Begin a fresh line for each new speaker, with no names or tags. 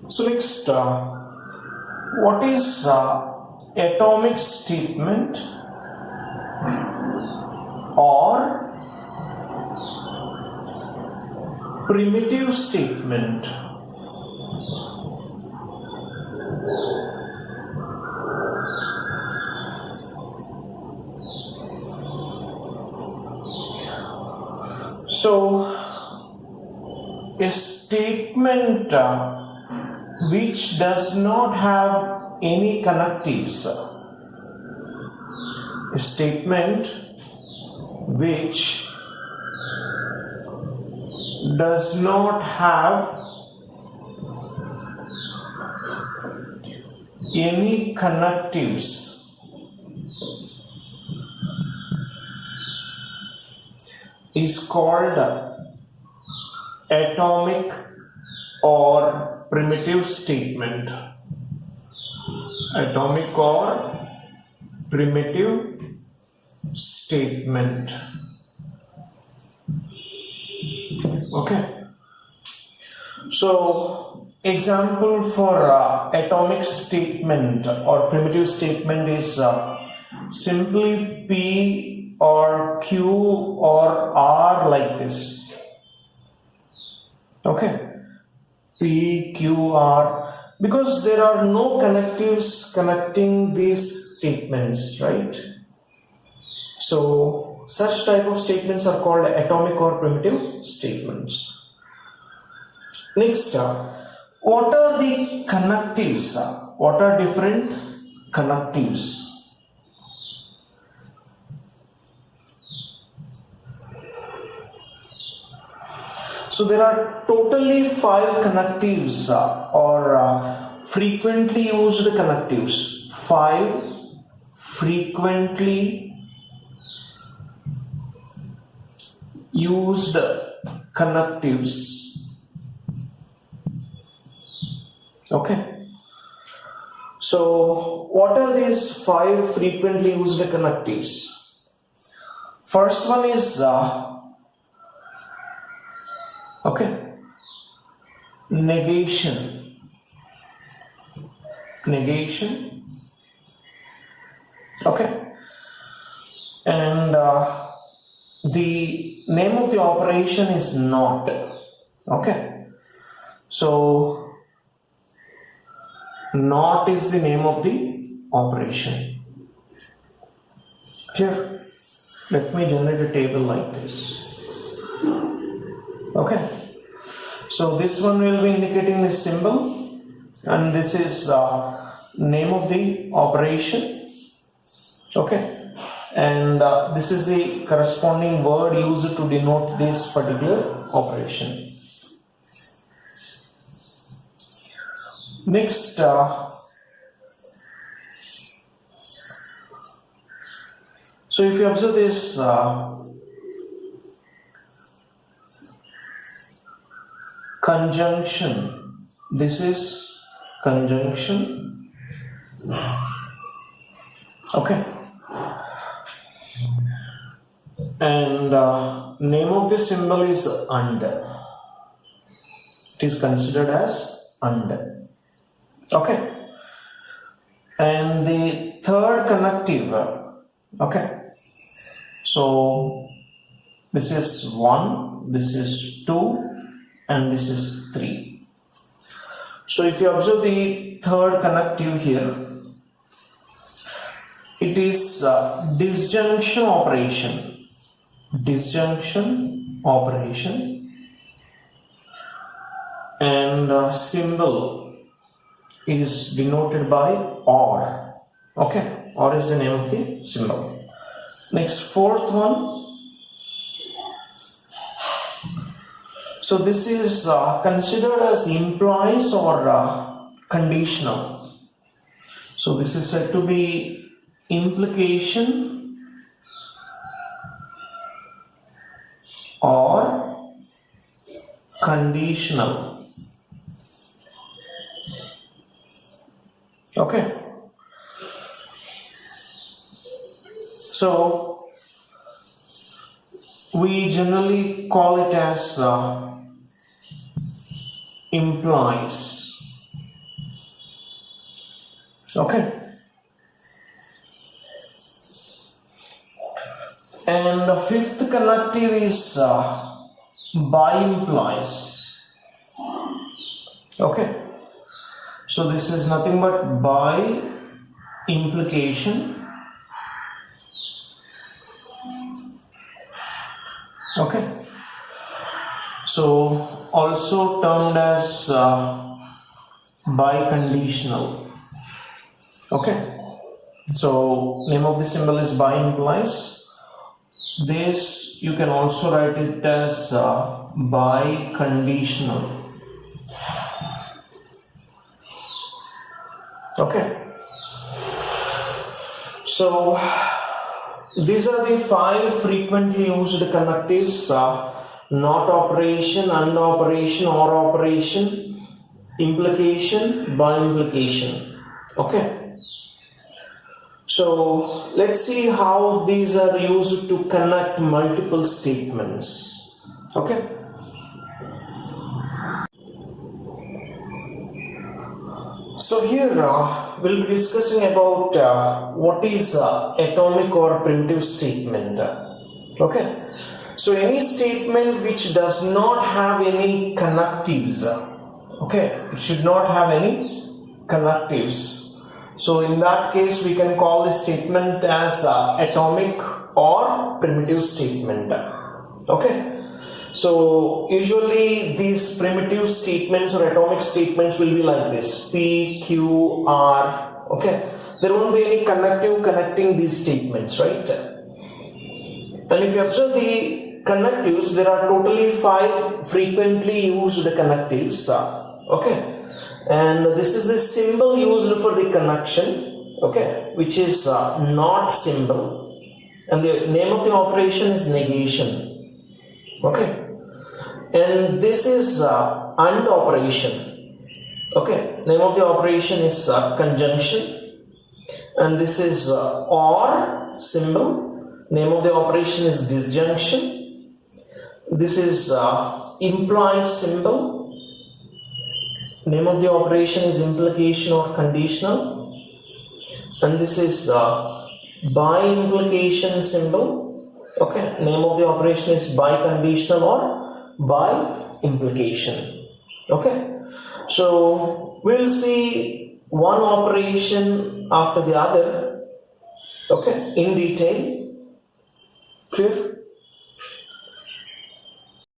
So next, what is atomic statement or primitive statement? So a statement which does not have any connectives, a statement which does not have any connectives is called atomic or primitive statement. Atomic or primitive statement. Okay. So example for atomic statement or primitive statement is simply P or Q or R like this. Okay, P, Q, R, because there are no connectives connecting these statements, right? So such type of statements are called atomic or primitive statements. Next, what are the connectives? What are different connectives? So there are totally 5 connectives or frequently used connectives. 5 frequently used connectives. Okay. So what are these 5 frequently used connectives? First one is negation. Okay, and the name of the operation is not. Okay, so not is the name of the operation. Here, let me generate a table like this. Okay, so this one will be indicating the symbol, and this is name of the operation. Okay, and this is the corresponding word used to denote this particular operation. Next, so if you observe this conjunction, this is conjunction. Okay, and name of the symbol is and. It is considered as and. Okay, and the third connective. Okay, so this is 1, this is 2, and this is 3. So if you observe the third connective here, it is disjunction operation. Disjunction operation, and symbol is denoted by OR. Okay, OR is the name of the symbol. Next, fourth one. So this is considered as implies or conditional. So this is said to be implication or conditional. Okay, so we generally call it as implies. Okay. And the fifth connective is by implies. Okay. So this is nothing but by implication. Okay. So also termed as biconditional. Okay. So name of the symbol is by implies. This you can also write it as biconditional. Okay. So these are the 5 frequently used connectives: not operation, and operation, or operation, implication, by implication. Okay. So let's see how these are used to connect multiple statements. Okay. So here we'll be discussing about what is atomic or primitive statement. Okay. So any statement which does not have any connectives. Okay. It should not have any connectives. So in that case, we can call this statement as atomic or primitive statement. Okay. So usually these primitive statements or atomic statements will be like this: P, Q, R. Okay. There won't be any connective connecting these statements, right? And if you observe the connectives, there are totally 5 frequently used connectives. Okay. And this is the symbol used for the connection, okay, which is not symbol, and the name of the operation is negation, okay. And this is AND operation, okay. Name of the operation is conjunction, and this is OR symbol. Name of the operation is disjunction. This is implies symbol. Name of the operation is implication or conditional, and this is by implication symbol. Okay, name of the operation is by conditional or by implication. Okay, so we'll see one operation after the other. Okay, in detail. Clear?